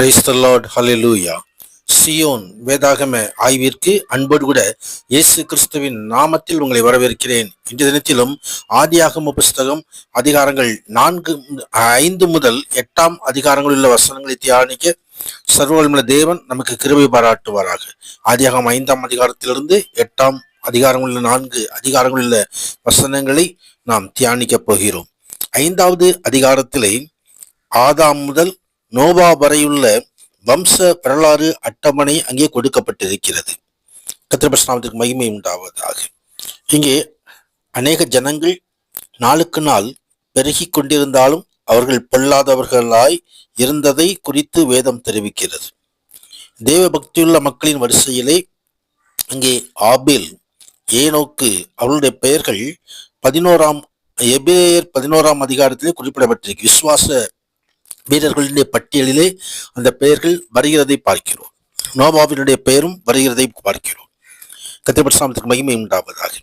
Praise the Lord, hallelujah. Zion வேதாகம ஆய்விற்கு அன்போடு கூட இயேசு கிறிஸ்துவின் நாமத்தில் உங்களை வரவேற்கிறேன். இன்றைய தினத்திலும் ஆதியாகம புஸ்தகம் அதிகாரங்கள் 5 முதல் 8 அதிகாரங்களில் உள்ள வசனங்களை தியானிக்க சர்வவல்லமையுள்ள தேவன் நமக்கு கிருபை பாராட்டுவாராக. ஆதியாகமம் 5 அதிகாரத்திலிருந்து 8 அதிகாரங்களில் 4 அதிகாரங்களில் உள்ள வசனங்களை நாம் தியானிக்க போகிறோம். 5வது அதிகாரத்திலே ஆதாம் முதல் நோவா வரையுள்ள வம்ச வரலாறு அட்டவணை அங்கே கொடுக்கப்பட்டிருக்கிறது. கர்த்தருடைய நாமத்துக்கு மகிமை உண்டாவதாக. இங்கே அநேக ஜனங்கள் நாளுக்கு நாள் பெருகி கொண்டிருந்தாலும் அவர்கள் பொல்லாதவர்களாய் இருந்ததை குறித்து வேதம் தெரிவிக்கிறது. தேவ பக்தியுள்ள மக்களின் வரிசையிலே அங்கே ஆபேல், ஏனோக்கு அவர்களுடைய பெயர்கள் 11 அதிகாரத்திலே குறிப்பிடப்பட்டிருக்கு. விசுவாச வீரர்களுடைய பட்டியலிலே அந்த பெயர்கள் வருகிறதை பார்க்கிறோம். நோவாவினுடைய பெயரும் வருகிறதை பார்க்கிறோம். கர்த்தருடைய நாமத்துக்கு மகிமை உண்டாவதாக.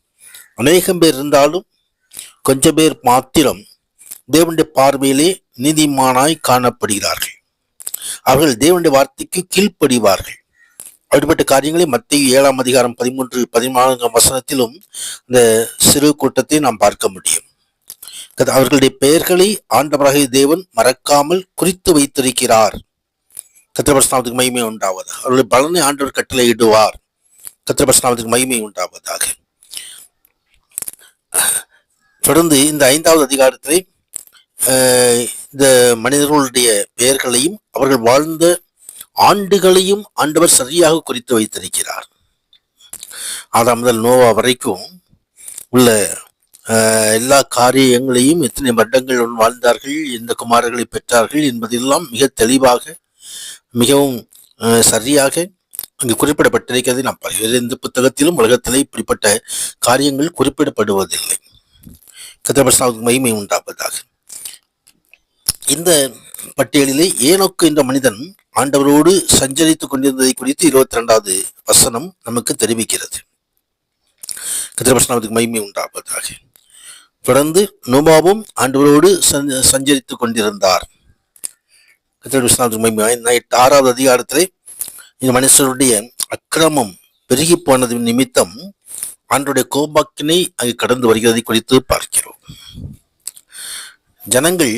அநேகம் பேர் இருந்தாலும் கொஞ்சம் பேர் மாத்திரம் தேவனுடைய பார்வையிலே நீதிமானாய் காணப்படுகிறார்கள். அவர்கள் தேவனுடைய வார்த்தைக்கு கீழ்ப்படிவார்கள். அப்படிப்பட்ட காரியங்களை மத்தேயு 7 அதிகாரம் 13-14 வசனத்திலும் இந்த சிறு கூட்டத்தை நாம் பார்க்க முடியும். அவர்களுடைய பெயர்களை ஆண்டவராகிய தேவன் மறக்காமல் குறித்து வைத்திருக்கிறார். கர்த்தருடைய நாமத்துக்கு மகிமை உண்டாவதாக. அவருடைய பலனை ஆண்டவர் கட்டளையிடுவார். கர்த்தருடைய நாமத்துக்கு மகிமை உண்டாவதாக. தொடர்ந்து இந்த 5வது அதிகாரத்திலே இந்த மனிதர்களுடைய பெயர்களையும் அவர்கள் வாழ்ந்த ஆண்டுகளையும் ஆண்டவர் சரியாக குறித்து வைத்திருக்கிறார். ஆதாம் முதல் நோவா வரைக்கும் உள்ள எல்லா காரியங்களையும், எத்தனை வருடங்கள் வாழ்ந்தார்கள், எந்த குமாரர்களை பெற்றார்கள் என்பதெல்லாம் மிக தெளிவாக மிகவும் சரியாக அங்கு குறிப்பிடப்பட்டிருக்கிறது. நாம் வேறு எந்த புத்தகத்திலும் உலகத்திலே இப்படிப்பட்ட காரியங்கள் குறிப்பிடப்படுவதில்லை. கர்த்தருடைய மகிமை உண்டாவதாக. இந்த பட்டியலிலே ஏனோக்கு என்ற மனிதன் ஆண்டவரோடு சஞ்சரித்துக் கொண்டிருந்ததை குறித்து 22வது வசனம் நமக்கு தெரிவிக்கிறது. கர்த்தருடைய மகிமை உண்டாவதாக. தொடர்ந்து நோவாவும் ஆண்டவரோடு சஞ்சரித்துக் கொண்டிருந்தார். 6வது அதிகாரத்திலே இந்த மனுஷருடைய அக்கிரமம் பெருகி போனது நிமித்தம் ஆண்டவருடைய கோபாக்கினை அங்கு கடந்து வருகிறதை குறித்து பார்க்கிறோம். ஜனங்கள்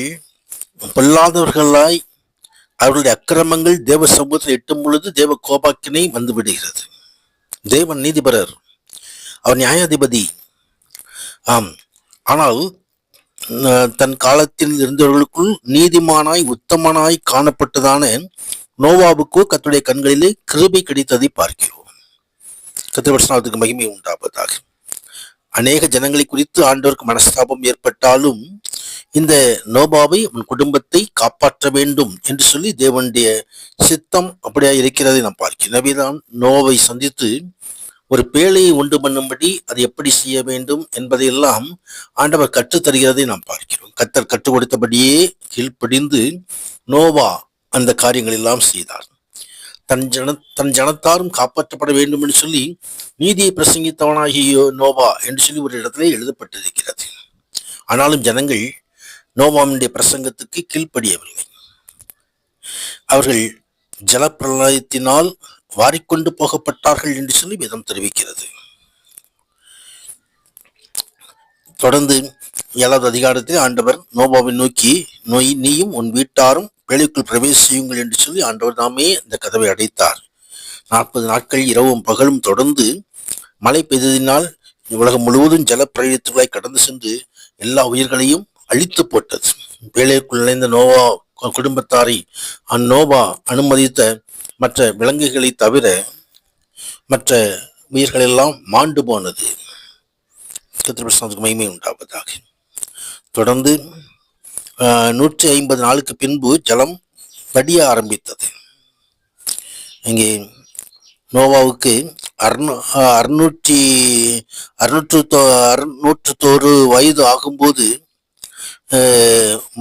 பொல்லாதவர்களாய் அவர்களுடைய அக்கிரமங்கள் தேவ சமூகத்தில் எட்டும் பொழுது தேவ கோபாக்கினை வந்து விடுகிறது. தேவன் நீதிபரர், அவர் நியாயாதிபதி. ஆனால் தன் காலத்தில் இருந்தவர்களுக்குள் நீதிமானாய் உத்தமனாய் காணப்பட்டதான நோவாவுக்கு கர்த்தருடைய கண்களிலே கிருபை கிடைத்ததை பார்க்கிறோம். கர்த்தருடைய நாமத்துக்கு மகிமை உண்டாவதாக. அநேக ஜனங்களை குறித்து ஆண்டவருக்கு மனஸ்தாபம் ஏற்பட்டாலும் இந்த நோவாவை அவன் குடும்பத்தை காப்பாற்ற வேண்டும் என்று சொல்லி தேவனுடைய சித்தம் அப்படியா இருக்கிறதை நாம் பார்க்கிறோம். நபிதான் நோவாவை சந்தித்து ஒரு பேழையை உண்டு பண்ணும்படி அது எப்படி செய்ய வேண்டும் என்பதையெல்லாம் ஆண்டவர் கற்றுத்தருகிறதை நாம் பார்க்கிறோம். கர்த்தர் கற்றுக் கொடுத்தபடியே கீழ்ப்படிந்து நோவா அந்த காரியங்கள் எல்லாம் செய்தார். தன் ஜனத்தாரும் காப்பாற்றப்பட வேண்டும் என்று சொல்லி நீதியை பிரசங்கித்தவனாகிய நோவா என்று சொல்லி ஒரு இடத்துல எழுதப்பட்டிருக்கிறது. ஆனாலும் ஜனங்கள் நோவாவினுடைய பிரசங்கத்துக்கு கீழ்ப்படியவில்லை. அவர்கள் ஜலப்பிரளயத்தினால் வாரிக்கொண்டு போகப்பட்டார்கள் என்று சொல்லி வேதம் தெரிவிக்கிறது. தொடர்ந்து 7வது அதிகாரத்தில் ஆண்டவர் நோவாவை நோக்கி, நீயும் உன் வீட்டாரும் பேழைக்குள் பிரவேசியுங்கள் என்று சொல்லி ஆண்டவர் தாமே இந்த கதவை அடைத்தார். 40 நாட்கள் இரவும் பகலும் தொடர்ந்து மழை பெய்ததினால் உலகம் முழுவதும் ஜலப்பிரளயத்துக்குள்ளாய் கடந்து சென்று எல்லா உயிர்களையும் அழித்து போட்டது. பேழைக்குள் நுழைந்த நோவா குடும்பத்தாரை அந்நோவா அனுமதித்த மற்ற விலங்குகளை தவிர மற்ற உயிர்கள் எல்லாம் மாண்டு போனது. கர்த்தருக்கு மகிமை உண்டாவதாக. தொடர்ந்து 150 நாளுக்கு பின்பு ஜலம் வடிய ஆரம்பித்தது. இங்கே நோவாவுக்கு 601 வயது ஆகும்போது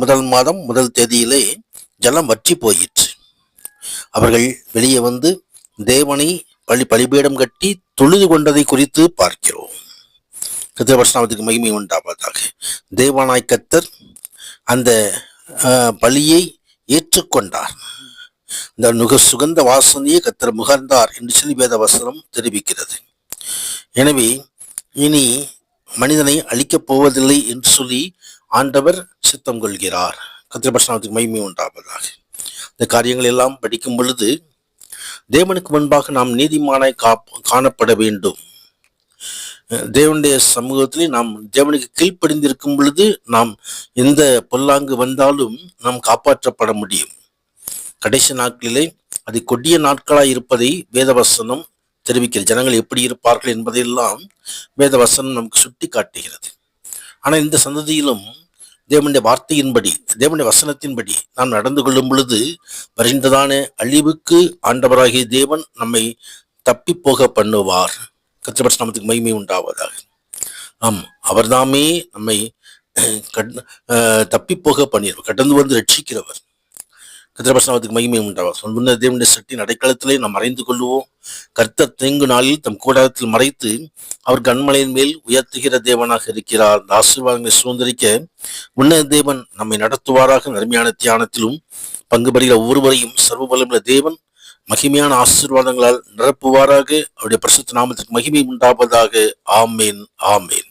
முதல் மாதம் 1 தேதியிலே ஜலம் வற்றி போயிற்று. அவர்கள் வெளியே வந்து தேவனை பலிபீடம் கட்டி தொழுது கொண்டதை குறித்து பார்க்கிறோம். கர்த்தருக்கு மகிமை உண்டாவதாக. தேவனாய் கர்த்தர் அந்த பலியை ஏற்றுக்கொண்டார். இந்த சுகந்த வாசனையை கர்த்தர் முகர்ந்தார் என்று சொல்லி வேத வசனம் தெரிவிக்கிறது. எனவே இனி மனிதனை அழிக்கப் போவதில்லை என்று சொல்லி ஆண்டவர் சித்தம் கொள்கிறார். கர்த்தருக்கு மகிமை உண்டாவதாக. இந்த காரியங்கள் எல்லாம் படிக்கும் பொழுது தேவனுக்கு முன்பாக நாம் நீதிமானாய் காணப்பட வேண்டும். தேவனுடைய சமூகத்திலே நாம் தேவனுக்கு கீழ்ப்படிந்திருக்கும் பொழுது நாம் எந்த பொல்லாங்கு வந்தாலும் நாம் காப்பாற்றப்பட முடியும். கடைசி நாட்களிலே அது கொடிய நாட்களாய் இருப்பதை வேதவசனம் தெரிவிக்கிறது. ஜனங்கள் எப்படி இருப்பார்கள் என்பதையெல்லாம் வேதவசனம் நமக்கு சுட்டி காட்டுகிறது. ஆனால் இந்த சந்ததியிலும் தேவனுடைய வார்த்தையின்படி, தேவனுடைய வசனத்தின்படி நாம் நடந்து கொள்ளும் பொழுது வருகின்றதான அழிவுக்கு ஆண்டவராகிய தேவன் நம்மை தப்பி போக பண்ணுவார். கர்த்தருடைய நாமத்துக்கு மகிமை உண்டாவதாக. அவர்தாமே நம்மை தப்பி போக பண்ணிடுவார், கடந்து வந்து ரட்சிக்கிறவர். கர்த்தருடைய நாமத்துக்கு மகிமை உண்டாவார். முன்ன தேவனுடைய சட்டின் அடைக்கலத்திலே நாம் மறைந்து கொள்வோம். கர்த்தர் தீங்கு நாளில் தம் கூடாரத்தில் மறைத்து அவர் கண்மலையின் மேல் உயர்த்துகிற தேவனாக இருக்கிறார். இந்த ஆசீர்வாதங்களை சுதந்திரிக்க முன்ன தேவன் நம்மை நடத்துவாராக. நன்மையான தியானத்திலும் பங்கு பெறுகிற ஒவ்வொருவரையும் சர்வ வல்லமையுள்ள தேவன் மகிமையான ஆசீர்வாதங்களால் நிரப்புவாராக. அவருடைய பரிசுத்த நாமத்திற்கு மகிமை உண்டாவதாக. ஆமேன், ஆமேன்.